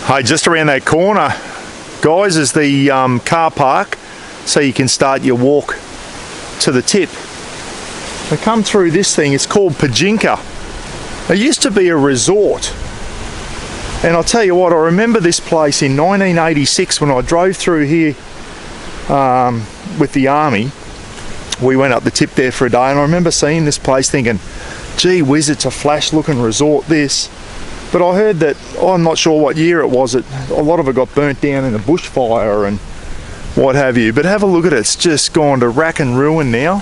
Hey, just around that corner, guys, is the car park, so you can start your walk to the tip. I come through this thing, it's called Pajinka. It used to be a resort. And I'll tell you what, I remember this place in 1986 when I drove through here with the army. We went up the tip there for a day, and I remember seeing this place thinking, gee whiz, it's a flash looking resort this. But I heard that, I'm not sure what year it was, a lot of it got burnt down in a bushfire and what have you. But have a look at it, it's just gone to rack and ruin now.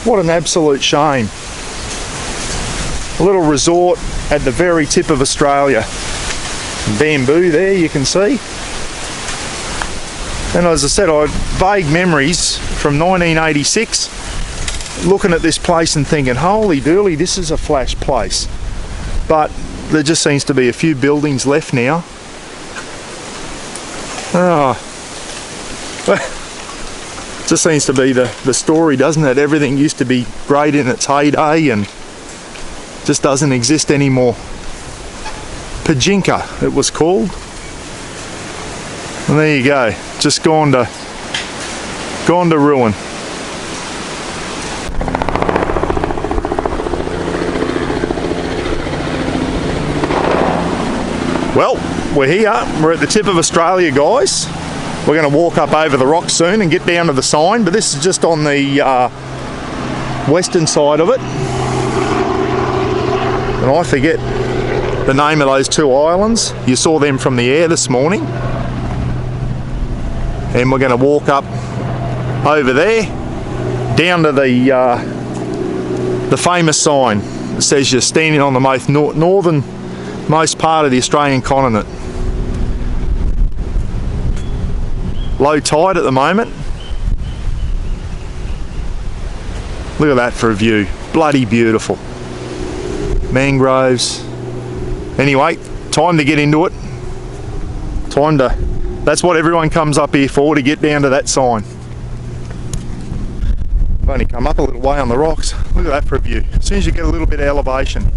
What an absolute shame. A little resort at the very tip of Australia. Bamboo there, you can see. And as I said, I had vague memories from 1986, looking at this place and thinking, holy dooly, this is a flash place. But there just seems to be a few buildings left now. It just seems to be the story, doesn't it? Everything used to be great in its heyday and just doesn't exist anymore. Pajinka, it was called. And there you go, just gone to ruin. Well, we're here, we're at the tip of Australia, guys. We're going to walk up over the rocks soon and get down to the sign, but this is just on the western side of it. And I forget the name of those two islands. You saw them from the air this morning. And we're going to walk up over there, down to the famous sign that says you're standing on the most northernmost part of the Australian continent. Low tide at the moment. Look at that for a view. Bloody beautiful. Mangroves. Anyway, time to get into it. That's what everyone comes up here for, to get down to that sign. I've only come up a little way on the rocks. Look at that for a view. As soon as you get a little bit of elevation,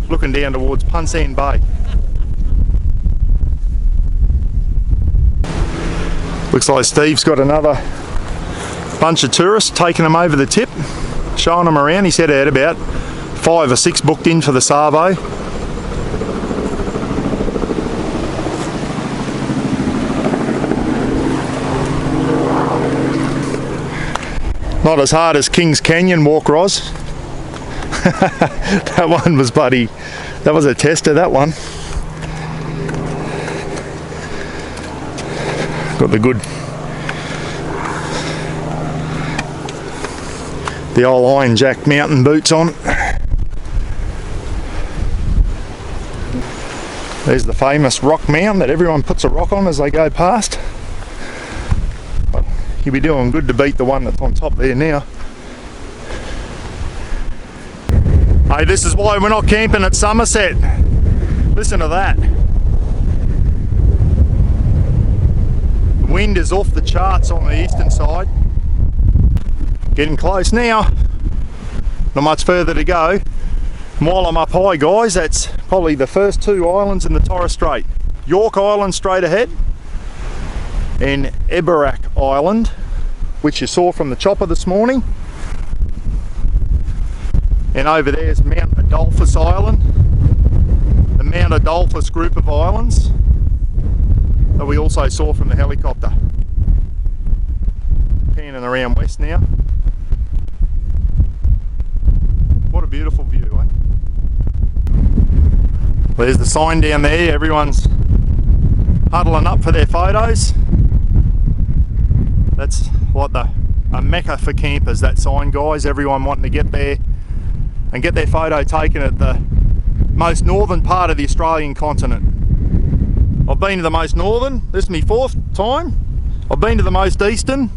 looking down towards Pajinka Bay. Looks like Steve's got another bunch of tourists taking them over the tip, showing them around. He said he had about 5 or 6 booked in for the Savo. Not as hard as Kings Canyon walk, Roz. That one was bloody, that was a tester, that one. Got the old Iron Jack mountain boots on. There's the famous rock mound that everyone puts a rock on as they go past. You'll be doing good to beat the one that's on top there now. Hey, this is why we're not camping at Somerset. Listen to that. The wind is off the charts on the eastern side. Getting close now. Not much further to go. And while I'm up high, guys, that's probably the first 2 islands in the Torres Strait. York Island straight ahead, and Eberak Island, which you saw from the chopper this morning. And over there is Mount Adolphus Island, the Mount Adolphus group of islands that we also saw from the helicopter. Panning around west now. What a beautiful view, eh? There's the sign down there, everyone's huddling up for their photos. That's what a mecca for campers, that sign, guys. Everyone wanting to get there and get their photo taken at the most northern part of the Australian continent. I've been to the most northern, this is my 4th time. I've been to the most eastern,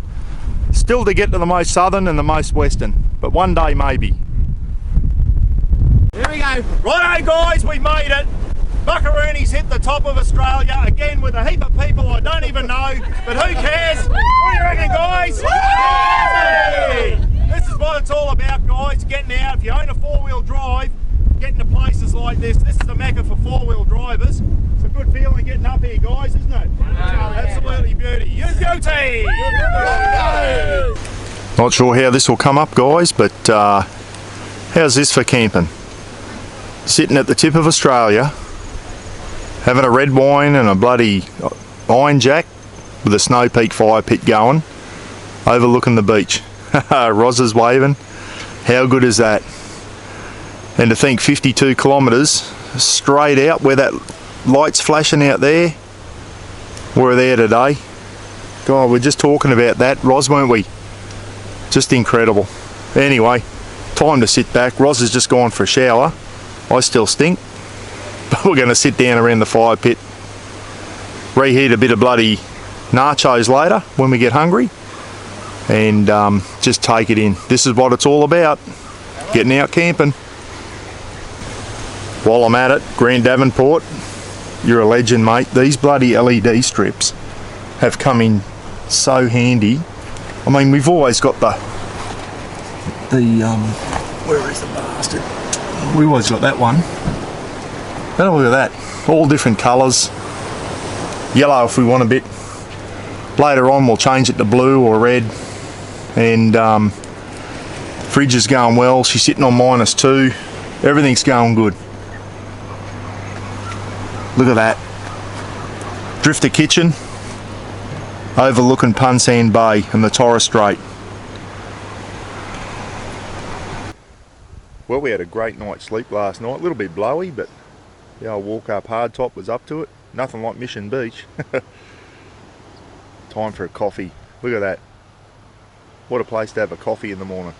still to get to the most southern and the most western, but one day maybe. Here we go. Righto, guys, we made it. Buckarooni's hit the top of Australia again with a heap of people I don't even know, but who cares? What do you reckon, guys? Hey! This is what it's all about, guys, getting out. If you own a 4-wheel drive, getting to places like this. This is a mecca for four-wheel drivers. It's a good feeling getting up here, guys, isn't it? Absolutely beauty. You beauty! Not sure how this will come up, guys, but how's this for camping? Sitting at the tip of Australia, having a red wine and a bloody iron jack with a snow peak fire pit going, overlooking the beach. Roz is waving. How good is that? And to think 52 kilometres straight out where that light's flashing out there. We're there today. God, we're just talking about that, Roz, weren't we? Just incredible. Anyway, time to sit back. Roz has just gone for a shower. I still stink. But we're going to sit down around the fire pit, reheat a bit of bloody nachos later when we get hungry, and just take it in. This is what it's all about, getting out camping. While I'm at it, Grand Davenport, you're a legend, mate. These bloody LED strips have come in so handy. I mean, we've always got the where is the bastard? We always got that one. Oh, look at that. All different colours. Yellow if we want a bit. Later on we'll change it to blue or red. And fridge is going well. She's sitting on -2. Everything's going good. Look at that. Drifter kitchen overlooking Pajinka Bay and the Torres Strait. Well, we had a great night's sleep last night. A little bit blowy, but the old walk up hardtop was up to it. Nothing like Mission Beach. Time for a coffee. Look at that. What a place to have a coffee in the morning.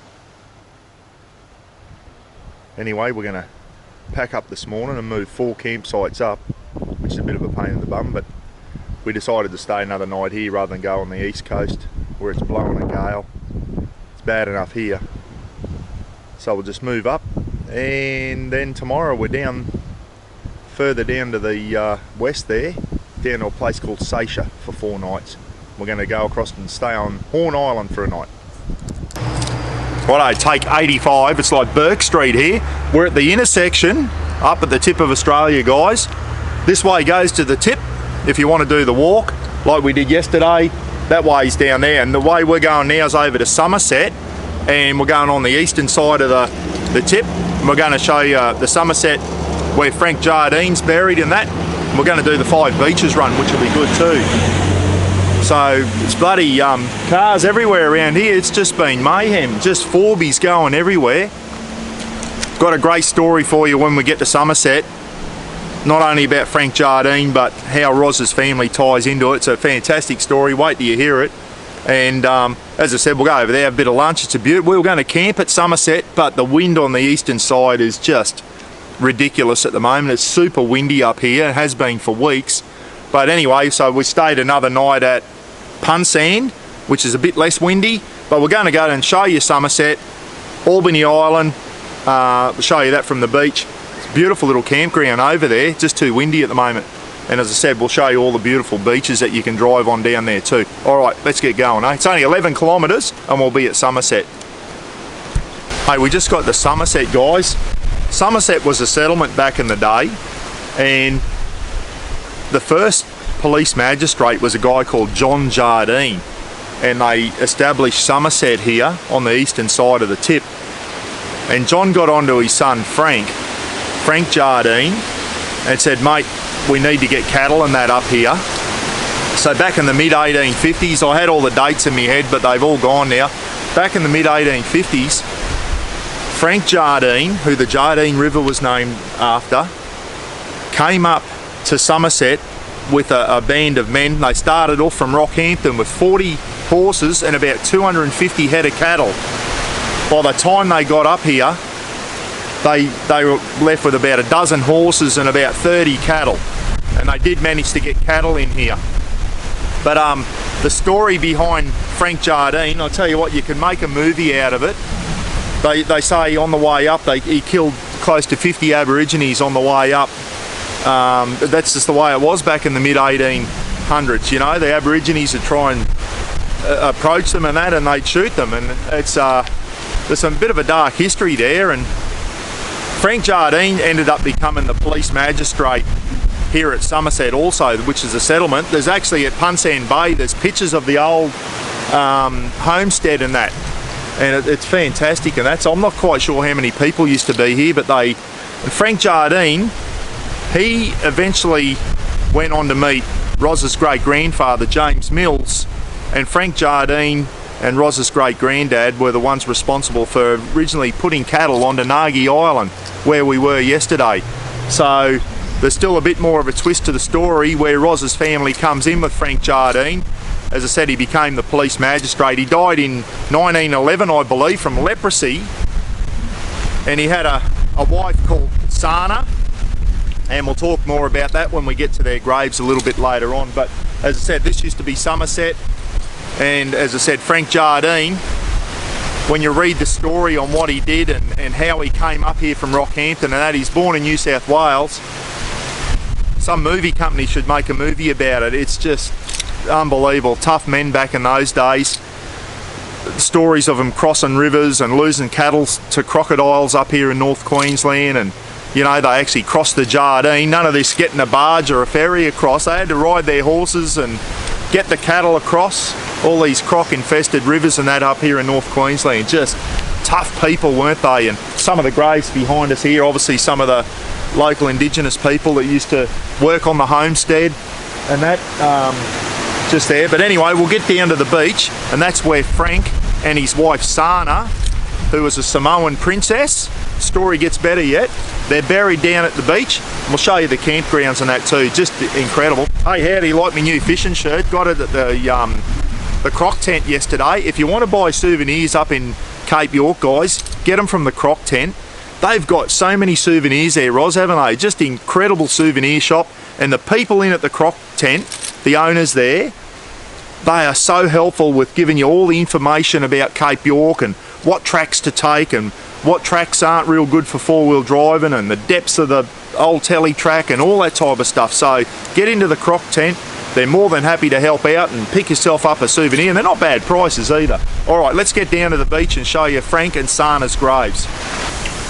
Anyway, we're going to pack up this morning and move 4 campsites up, which is a bit of a pain in the bum, but we decided to stay another night here rather than go on the east coast where it's blowing a gale. It's bad enough here. So we'll just move up, and then tomorrow we're down further down to the west there, down to a place called Seisha for 4 nights. We're going to go across and stay on Horn Island for a night. Righto, take 85, it's like Burke Street here. We're at the intersection up at the tip of Australia, guys. This way goes to the tip if you want to do the walk like we did yesterday. That way's down there, and the way we're going now is over to Somerset, and we're going on the eastern side of the tip. And we're going to show you the Somerset where Frank Jardine's buried in that. And we're going to do the 5 beaches run, which will be good too. So it's bloody cars everywhere around here. It's just been mayhem, just Forbies going everywhere. Got a great story for you when we get to Somerset. Not only about Frank Jardine, but how Roz's family ties into it. It's a fantastic story. Wait till you hear it. And as I said, we'll go over there, have a bit of lunch. It's a beaut. We were going to camp at Somerset, but the wind on the eastern side is just ridiculous at the moment. It's super windy up here. It has been for weeks. But anyway, so we stayed another night at Pajinka, which is a bit less windy. But we're going to go and show you Somerset, Albany Island. We'll show you that from the beach. It's a beautiful little campground over there. Just too windy at the moment. And as I said, we'll show you all the beautiful beaches that you can drive on down there too. Alright, let's get going, eh? It's only 11 kilometres and we'll be at Somerset. Hey, we just got to Somerset, guys. Somerset was a settlement back in the day, and the first police magistrate was a guy called John Jardine, and they established Somerset here on the eastern side of the tip. And John got onto his son Frank Jardine, and said, mate, we need to get cattle and that up here. So back in the mid-1850s, I had all the dates in my head, but they've all gone now. Back in the mid-1850s, Frank Jardine, who the Jardine River was named after, came up to Somerset with a band of men. They started off from Rockhampton with 40 horses and about 250 head of cattle. By the time they got up here, they were left with about a dozen horses and about 30 cattle. And they did manage to get cattle in here. But the story behind Frank Jardine, I'll tell you what, you can make a movie out of it. They say on the way up, he killed close to 50 Aborigines on the way up. That's just the way it was back in the mid-1800s, you know. The Aborigines would try and approach them and that, and they'd shoot them. And it's there's some bit of a dark history there, and Frank Jardine ended up becoming the police magistrate here at Somerset also, which is a settlement. There's actually at Punsan Bay, there's pictures of the old homestead and that. And it's fantastic, and I'm not quite sure how many people used to be here, but Frank Jardine, he eventually went on to meet Roz's great-grandfather, James Mills, and Frank Jardine and Roz's great-granddad were the ones responsible for originally putting cattle onto Nagi Island, where we were yesterday. So there's still a bit more of a twist to the story where Roz's family comes in with Frank Jardine. As I said, he became the police magistrate. He died in 1911, I believe, from leprosy. And he had a wife called Sana. And we'll talk more about that when we get to their graves a little bit later on. But as I said, this used to be Somerset. And as I said, Frank Jardine, when you read the story on what he did and how he came up here from Rockhampton and that, he's born in New South Wales. Some movie company should make a movie about it. It's just unbelievable. Tough men back in those days. Stories of them crossing rivers and losing cattle to crocodiles up here in North Queensland, and you know, they actually crossed the Jardine. None of this getting a barge or a ferry across. They had to ride their horses and get the cattle across all these croc infested rivers and that up here in North Queensland. Just tough people, weren't they? And some of the graves behind us here, obviously some of the local Indigenous people that used to work on the homestead and that, just there. But anyway, we'll get down to the beach, and that's where Frank and his wife Sana, who was a Samoan princess, story gets better yet, they're buried down at the beach. We'll show you the campgrounds and that too. Just incredible. Hey, how do you like my new fishing shirt? Got it at the Croc Tent yesterday. If you want to buy souvenirs up in Cape York, guys, get them from the Croc Tent. They've got so many souvenirs there, Roz, haven't they? Just incredible souvenir shop. And the people in at the Croc Tent, the owners there, they are so helpful with giving you all the information about Cape York and what tracks to take and what tracks aren't real good for four-wheel driving and the depths of the old telly track and all that type of stuff. So get into the Croc Tent. They're more than happy to help out and pick yourself up a souvenir, and they're not bad prices either. All right, let's get down to the beach and show you Frank and Sana's graves.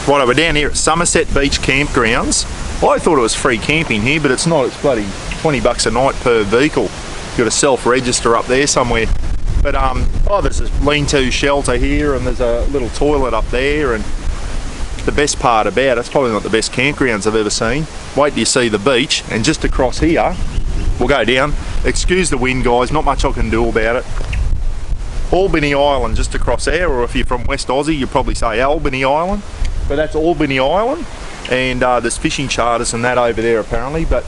Right, we're down here at Somerset Beach Campgrounds. I thought it was free camping here, but it's not. It's bloody $20 a night per vehicle. You've got to self-register up there somewhere. But there's a lean-to shelter here, and there's a little toilet up there, and the best part about it's probably not the best campgrounds I've ever seen. Wait till you see the beach, and just across here, we'll go down. Excuse the wind, guys, not much I can do about it. Albany Island just across there, or if you're from West Aussie, you'd probably say Albany Island. But that's Albany Island, and there's fishing charters and that over there apparently. But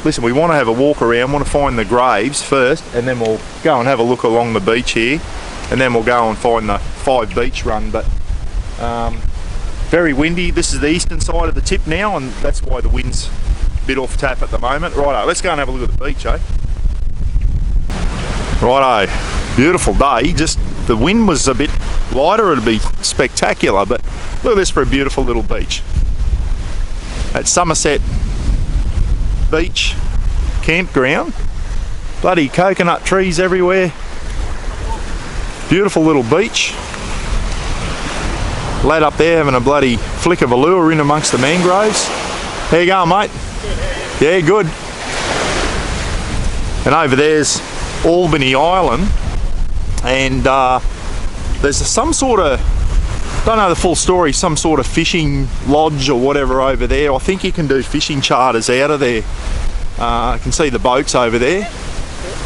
listen, we want to have a walk around, want to find the graves first, and then we'll go and have a look along the beach here, and then we'll go and find the 5 beach run. But very windy. This is the eastern side of the tip now, and that's why the wind's a bit off tap at the moment. Righto, let's go and have a look at the beach, eh? Righto, beautiful day. Just the wind was a bit lighter, it'd be spectacular, but look at this for a beautiful little beach. At Somerset Beach Campground. Bloody coconut trees everywhere. Beautiful little beach. Lad up there having a bloody flick of a lure in amongst the mangroves. How you going, mate? Yeah, good. And over there's Albany Island, and there's some sort of, don't know the full story, some sort of fishing lodge or whatever over there. I think you can do fishing charters out of there. I can see the boats over there.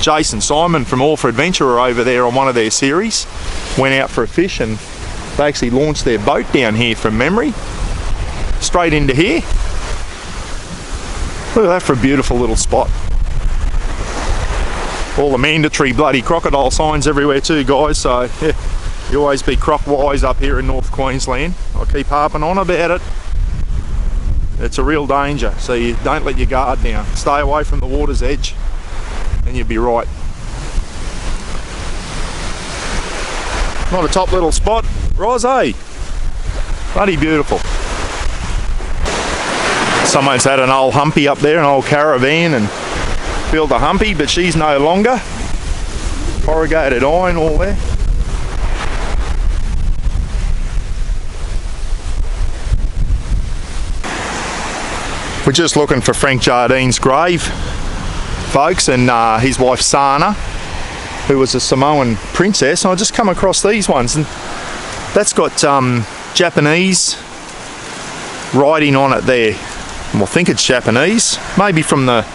Jason Simon from All for Adventure are over there on one of their series. Went out for a fish and they actually launched their boat down here from memory. Straight into here. Look at that for a beautiful little spot. All the mandatory bloody crocodile signs everywhere too, guys, so yeah, you always be croc wise up here in North Queensland. I keep harping on about it. It's a real danger, so you don't let your guard down. Stay away from the water's edge and you'll be right. Not a top little spot, Roz, eh? Bloody beautiful. Someone's had an old humpy up there, an old caravan, and built a humpy, but she's no longer. Corrugated iron all there. We're just looking for Frank Jardine's grave, folks, and his wife Sana, who was a Samoan princess. And I just come across these ones, and that's got Japanese writing on it there. Well, I think it's Japanese, maybe from the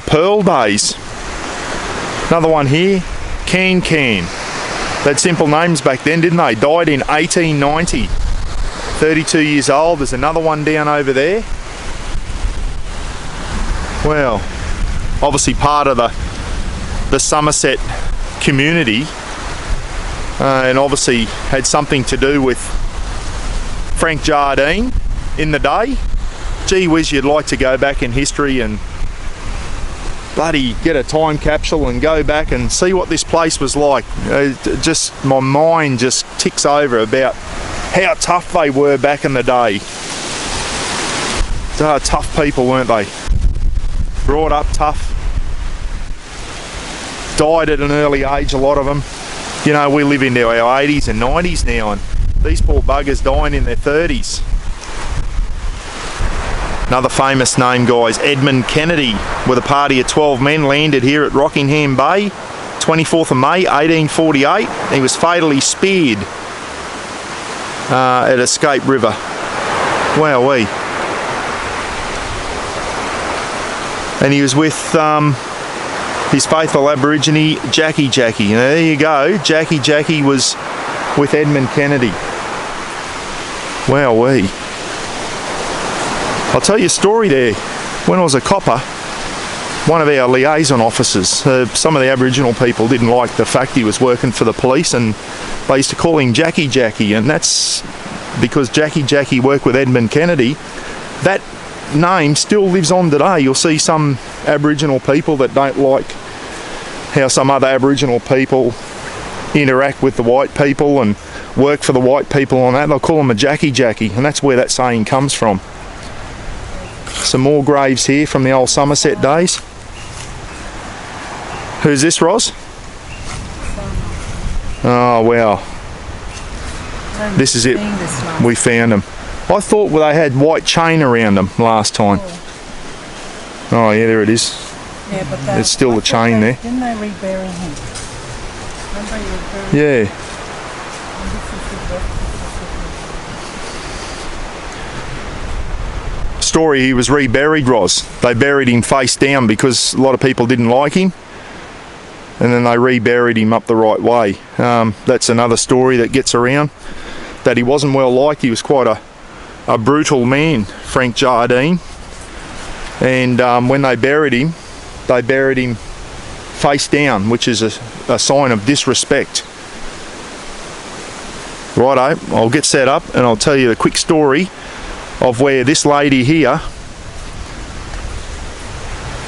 Pearl days. Another one here, Can. They had simple names back then, didn't they? Died in 1890, 32 years old. There's another one down over there. Well, obviously part of the Somerset community, and obviously had something to do with Frank Jardine in the day. Gee whiz, you'd like to go back in history and bloody get a time capsule and go back and see what this place was like. Just my mind just ticks over about how tough they were back in the day. Tough people, weren't they? Brought up tough. Died at an early age, a lot of them. You know, we live into our 80s and 90s now, and these poor buggers dying in their 30s. Another famous name, guys, Edmund Kennedy, with a party of 12 men, landed here at Rockingham Bay, 24th of May, 1848. He was fatally speared at Escape River. Wowee. And he was with his faithful Aborigine, Jackie. And there you go, Jackie was with Edmund Kennedy. Wowee. I'll tell you a story there. When I was a copper, one of our liaison officers, some of the Aboriginal people didn't like the fact he was working for the police, and they used to call him Jackie, and that's because Jackie worked with Edmund Kennedy. That name still lives on today. You'll see some Aboriginal people that don't like how some other Aboriginal people interact with the white people and work for the white people on that. They'll call him a Jackie, and that's where that saying comes from. Some more graves here from the old Somerset days. Who's this, Roz? Oh, wow. This is it. We found them. I thought they had white chain around them last time. Oh, yeah, there it is. Yeah, but there's still the chain there. Didn't they rebury him? Remember he was buried? Yeah. Story, he was reburied, Roz. They buried him face down because a lot of people didn't like him, and then they reburied him up the right way. That's another story that gets around, that he wasn't well liked. He was quite a brutal man, Frank Jardine, and when they buried him face down, which is a sign of disrespect. Righto, I'll get set up and I'll tell you the quick story of where this lady here,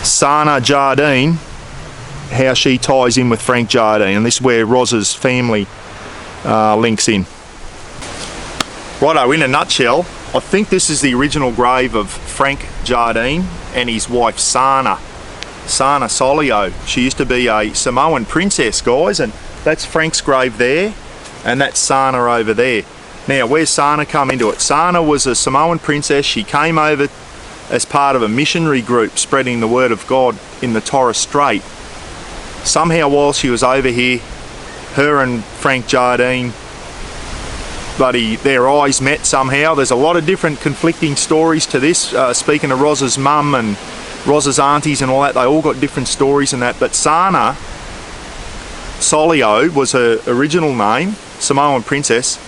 Sana Jardine, how she ties in with Frank Jardine, and this is where Roz's family links in. Righto, in a nutshell, I think this is the original grave of Frank Jardine and his wife Sana Solio. She used to be a Samoan princess, guys, and that's Frank's grave there, and that's Sana over there. Now, where's Sana come into it? Sana was a Samoan princess. She came over as part of a missionary group spreading the word of God in the Torres Strait. Somehow, while she was over here, her and Frank Jardine, their eyes met somehow. There's a lot of different conflicting stories to this. Speaking of Roz's mum and Roz's aunties and all that, they all got different stories and that. But Sana Solio was her original name, Samoan princess,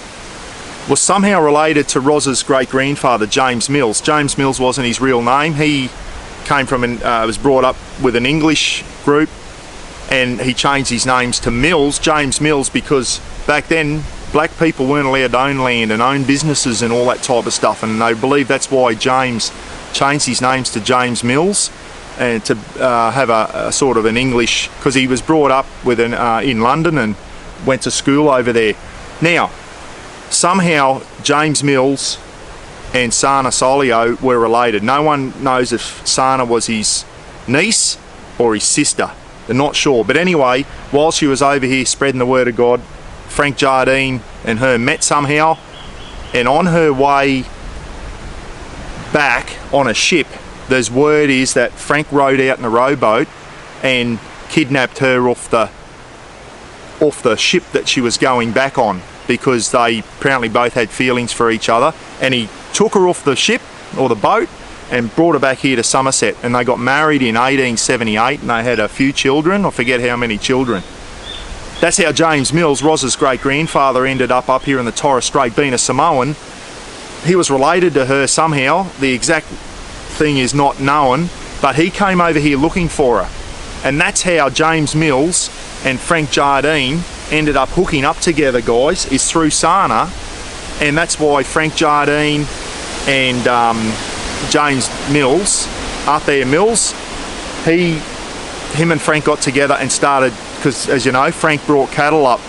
was somehow related to Roz's great-grandfather, James Mills. James Mills wasn't his real name. He came from, was brought up with an English group, and he changed his names to Mills, James Mills, because back then black people weren't allowed to own land and own businesses and all that type of stuff, and they believe that's why James changed his names to James Mills, and to have a sort of an English, because he was brought up with in London and went to school over there. Now, somehow James Mills and Sana Solio were related. No one knows if Sana was his niece or his sister. They're not sure. But anyway, while she was over here spreading the word of God, Frank Jardine and her met somehow, and on her way back on a ship there's word is that Frank rode out in a rowboat and kidnapped her off the ship that she was going back on, because they apparently both had feelings for each other, and he took her off the ship or the boat and brought her back here to Somerset, and they got married in 1878 and they had a few children. I forget how many children. That's how James Mills, Roz's great-grandfather, ended up here in the Torres Strait. Being a Samoan, he was related to her somehow. The exact thing is not known, but he came over here looking for her, and that's how James Mills and Frank Jardine ended up hooking up together, guys, is through Sana. And that's why Frank Jardine and James Mills, Arthur Mills, him and Frank got together and started, because as you know, Frank brought cattle up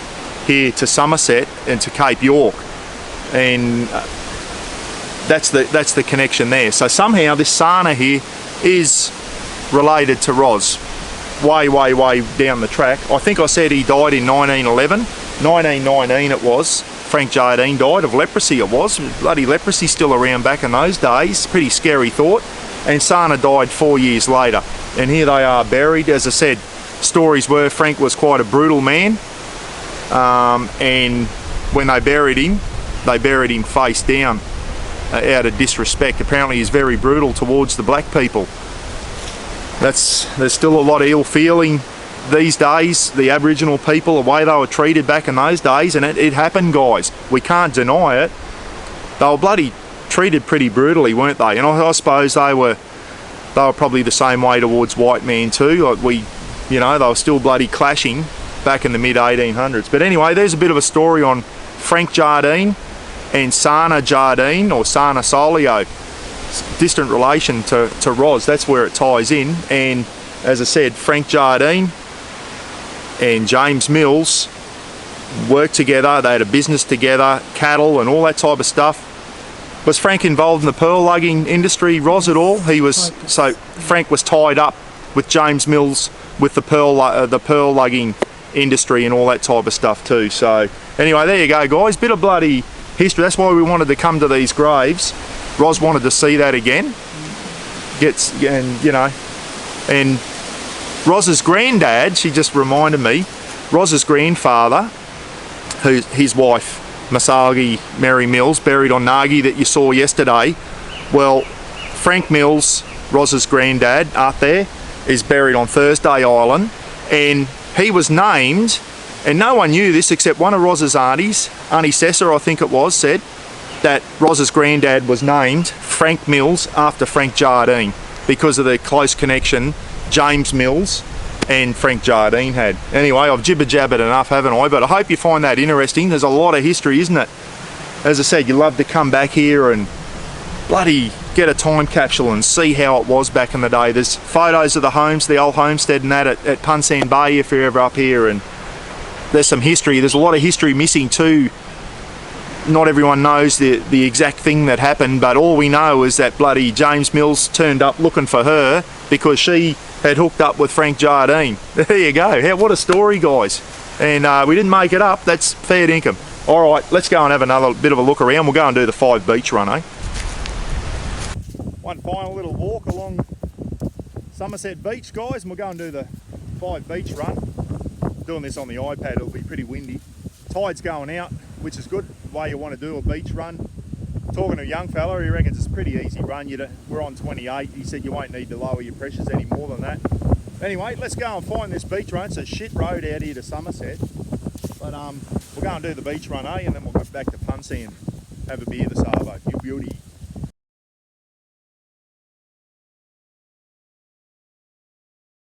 here to Somerset and to Cape York, and that's the connection there. So somehow this Sana here is related to Roz, way down the track. I think I said he died in 1911, 1919 it was. Frank Jardine died of leprosy, it was. Bloody leprosy still around back in those days. Pretty scary thought. And Sana died 4 years later. And here they are buried. As I said, stories were Frank was quite a brutal man. And when they buried him face down out of disrespect. Apparently he's very brutal towards the black people. There's still a lot of ill feeling these days, the Aboriginal people, the way they were treated back in those days, and it happened, guys. We can't deny it. They were bloody treated pretty brutally, weren't they? And I suppose they were probably the same way towards white men too. Like they were still bloody clashing back in the mid 1800s. But anyway, there's a bit of a story on Frank Jardine and Sana Jardine, or Sana Solio. Distant relation to Roz. That's where it ties in. And as I said, Frank Jardine and James Mills worked together. They had a business together, cattle and all that type of stuff. Was Frank involved in the pearl lugging industry, Roz, at all? He was. So Frank was tied up with James Mills with the pearl lugging industry and all that type of stuff too. So anyway, there you go, guys. Bit of bloody history. That's why we wanted to come to these graves. Roz wanted to see that again. And Roz's granddad, she just reminded me, Roz's grandfather, his wife, Masagi Mary Mills, buried on Nagi that you saw yesterday. Well, Frank Mills, Roz's granddad, Arthur, is buried on Thursday Island, and he was named, and no one knew this except one of Roz's aunties, Aunty Sessa I think it was, said that Roz's granddad was named Frank Mills after Frank Jardine because of the close connection James Mills and Frank Jardine had. Anyway, I've jibber-jabbered enough, haven't I? But I hope you find that interesting. There's a lot of history, isn't it? As I said, you love to come back here and bloody get a time capsule and see how it was back in the day. There's photos of the homes, the old homestead and that at Punsan Bay if you're ever up here, and there's some history. There's a lot of history missing too. Not everyone knows the exact thing that happened, but all we know is that bloody James Mills turned up looking for her because she had hooked up with Frank Jardine. There you go. What a story, guys. And we didn't make it up. That's fair dinkum. All right, let's go and have another bit of a look around. We'll go and do the 5 beach run, eh? One final little walk along Somerset Beach, guys, and we'll go and do the 5 beach run. Doing this on the iPad, it'll be pretty windy. Tide's going out, which is good. The way you want to do a beach run. Talking to a young fella, he reckons it's a pretty easy run. We're on 28. He said you won't need to lower your pressures any more than that. Anyway, let's go and find this beach run. It's a shit road out here to Somerset. But we'll go and do the beach run, eh? And then we'll go back to Punsan and have a beer this arvo. You beauty.